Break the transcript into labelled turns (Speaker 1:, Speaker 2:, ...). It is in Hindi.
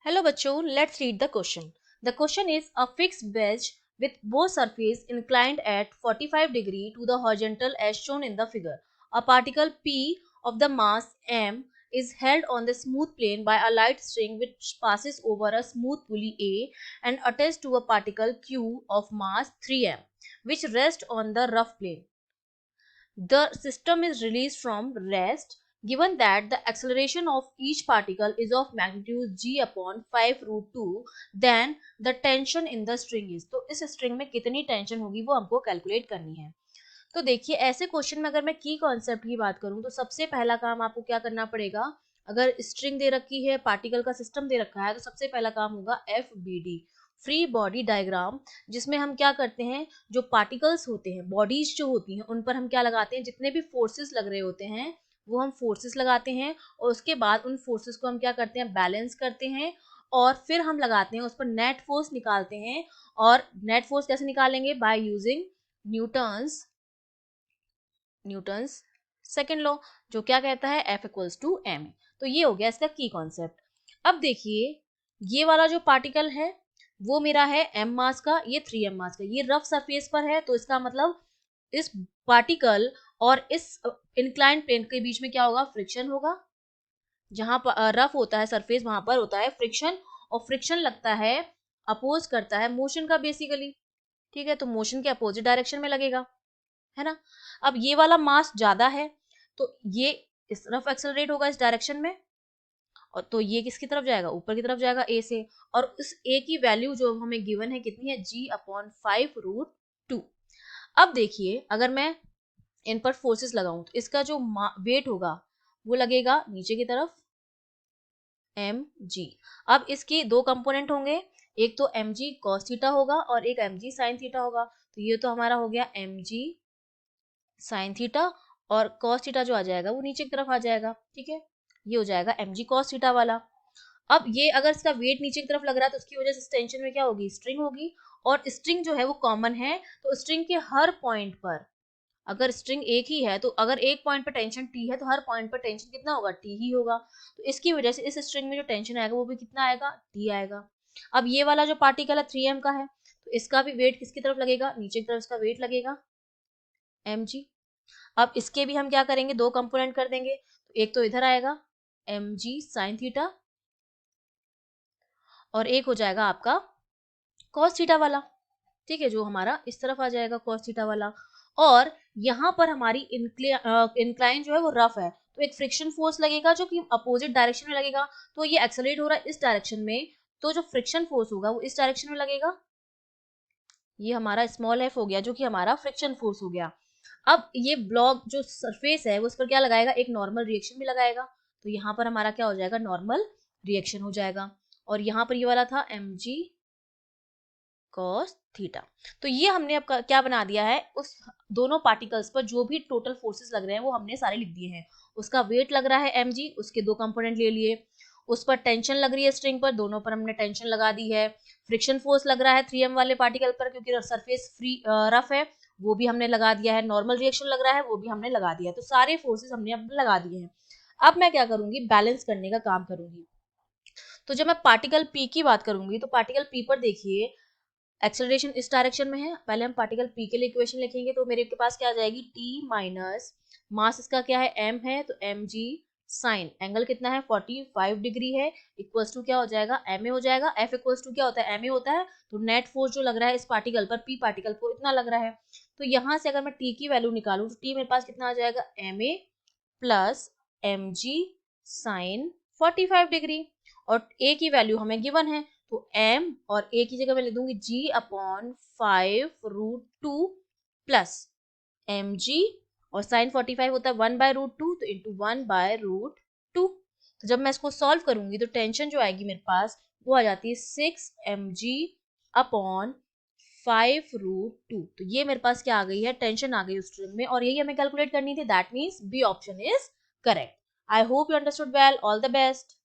Speaker 1: Hello bachcho, let's read the question. The question is a fixed wedge with both surface inclined at 45 degree to the horizontal as shown in the figure. A particle P of the mass m is held on the smooth plane by a light string which passes over a smooth pulley A and attached to a particle Q of mass 3m which rests on the rough plane. The system is released from rest given that the acceleration of each particle is of magnitude g upon 5 root 2, then the tension in the string is. तो इस स्ट्रिंग में कितनी टेंशन होगी वो हमको कैलकुलेट करनी है. तो देखिए ऐसे क्वेश्चन में अगर मैं की कॉन्सेप्ट की बात करूं तो सबसे पहला काम आपको क्या करना पड़ेगा. अगर स्ट्रिंग दे रखी है, पार्टिकल का सिस्टम दे रखा है, तो सबसे पहला काम होगा FBD, फ्री बॉडी डायग्राम, जिसमें हम क्या करते हैं, जो पार्टिकल्स होते हैं, बॉडीज जो होती हैं, उन पर हम क्या लगाते हैं, जितने भी फोर्सेस लग रहे होते हैं वो हम फोर्सेस लगाते हैं और उसके बाद उन फोर्सेस को हम क्या करते हैं, बैलेंस करते हैं और फिर हम लगाते हैं उस पर नेट फोर्स निकालते हैं. और नेट फोर्स कैसे निकालेंगे, by using Newton's second law, जो क्या कहता है F इक्वल्स टू m. तो ये हो गया इसका की कॉन्सेप्ट. अब देखिए ये वाला जो पार्टिकल है वो मेरा है m मास का, ये 3m मास का, ये रफ सरफेस पर है, तो इसका मतलब इस पार्टिकल और इस इंक्लाइंड प्लेन के बीच में क्या होगा, फ्रिक्शन होगा. जहां पर रफ होता है सरफेस वहां पर होता है फ्रिक्शन, और फ्रिक्शन लगता है, अपोज करता है मोशन का बेसिकली. ठीक है, तो मोशन के अपोजिट डायरेक्शन में लगेगा, है ना. अब ये वाला मास ज्यादा है तो ये इस तरफ एक्सेलरेट होगा इस डायरेक्शन में, और तो ये किसकी तरफ जाएगा, ऊपर की तरफ जाएगा ए से. और उस ए की वैल्यू जो हमें गिवन है कितनी है, g अपॉन 5 रूट 2. अब देखिए अगर मैं इन पर फोर्सेस लगाऊं तो इसका जो वेट होगा वो लगेगा नीचे की तरफ mg. अब इसके दो कंपोनेंट होंगे, एक तो mg cos थीटा होगा और एक mg sin थीटा होगा. तो ये तो हमारा हो गया mg sin थीटा, और cos थीटा जो आ जाएगा वो नीचे की तरफ आ जाएगा. ठीक है, ये हो जाएगा mg cos थीटा वाला. अब ये अगर इसका वेट नीचे की तरफ लग रहा है तो उसकी वजह से टेंशन में क्या होगी, स्ट्रिंग होगी. और स्ट्रिंग जो है वो कॉमन है, तो स्ट्रिंग के हर पॉइंट पर, अगर स्ट्रिंग एक ही है तो अगर एक पॉइंट पर टेंशन T है तो हर पॉइंट पर टेंशन कितना होगा, T ही होगा. तो इसकी वजह से इस स्ट्रिंग में जो टेंशन आएगा वो भी कितना आएगा, T आएगा. अब ये वाला जो पार्टिकल है 3m का है, तो इसका भी वेट किसकी तरफ लगेगा, नीचे की तरफ इसका वेट लगेगा mg. अब इसके भी हम क्या करेंगे, दो कंपोनेंट कर देंगे, तो एक तो इधर आएगा mg sin थीटा और एक हो जाएगा आपका cos थीटा वाला. ठीक है, जो हमारा इस तरफ आ जाएगा cos थीटा वाला. और यहाँ पर हमारी इंक्लाइन जो है वो रफ है, तो एक फ्रिक्शन फोर्स लगेगा जो कि अपोजिट डायरेक्शन में लगेगा. तो ये एक्सेलरेट हो रहा है इस डायरेक्शन में, तो जो फ्रिक्शन फोर्स होगा वो इस डायरेक्शन में लगेगा. ये हमारा स्मॉल f हो गया जो कि हमारा फ्रिक्शन फोर्स हो गया. अब ये ब्लॉक जो सरफेस है वो उस पर क्या लगाएगा, एक नॉर्मल रिएक्शन भी लगाएगा. तो यहाँ पर हमारा क्या हो जाएगा, नॉर्मल रिएक्शन हो जाएगा. और यहाँ पर ये वाला था mg cos थीटा. तो ये हमने अब क्या बना दिया है, उस दोनों पार्टिकल्स पर जो भी टोटल फोर्सेस लग रहे हैं वो हमने सारे लिख दिए हैं. उसका वेट लग रहा है mg, उसके दो कंपोनेंट ले लिए. उस पर टेंशन लग रही है स्ट्रिंग पर, दोनों पर हमने टेंशन लगा दी है. फ्रिक्शन फोर्स लग रहा है 3m वाले पार्टिकल पर क्योंकि सरफेस फ्री रफ है, वो भी हमने लगा दिया है. नॉर्मल रिएक्शन लग रहा है वो भी हमने लगा दिया है. तो सारे फोर्सेस हमने अब लगा दिए हैं. अब मैं क्या करूंगी, बैलेंस करने का काम करूंगी. तो जब मैं पार्टिकल P की बात करूंगी तो पार्टिकल P पर देखिए एक्सेलरेशन इस डायरेक्शन में है. पहले हम पार्टिकल P के लिए इक्वेशन लिखेंगे, तो मेरे के पास क्या आ जाएगी, T माइनस मास इसका क्या है m है, तो mg साइन, एंगल कितना है 45 डिग्री है, इक्वल्स टू क्या हो जाएगा, ma हो जाएगा. F इक्वल्स टू क्या होता है, ma होता है. तो नेट फोर्स जो लग रहा है इस पार्टिकल पर, P पार्टिकल को इतना लग रहा है. तो यहाँ से अगर मैं T की वैल्यू निकालूं तो T मेरे पास कितना आ जाएगा, ma plus mg sine 45 degree. और a की वैल्यू हमें गिवन है, तो m और a की जगह मैं लिख दूंगी g upon 5 root 2 plus mg, और साइन 45 होता है 1 बाय रूट 2, तो इंटू 1 बाय रूट 2. तो जब मैं इसको सॉल्व करूंगी तो टेंशन जो आएगी मेरे पास वो आ जाती है 6 mg अपॉन 5 रूट 2. तो ये मेरे पास क्या आ गई है, टेंशन आ गई उस स्ट्रिंग में, और यही हमें कैलकुलेट करनी थी. That means B option is correct. I hope you understood well. All the best.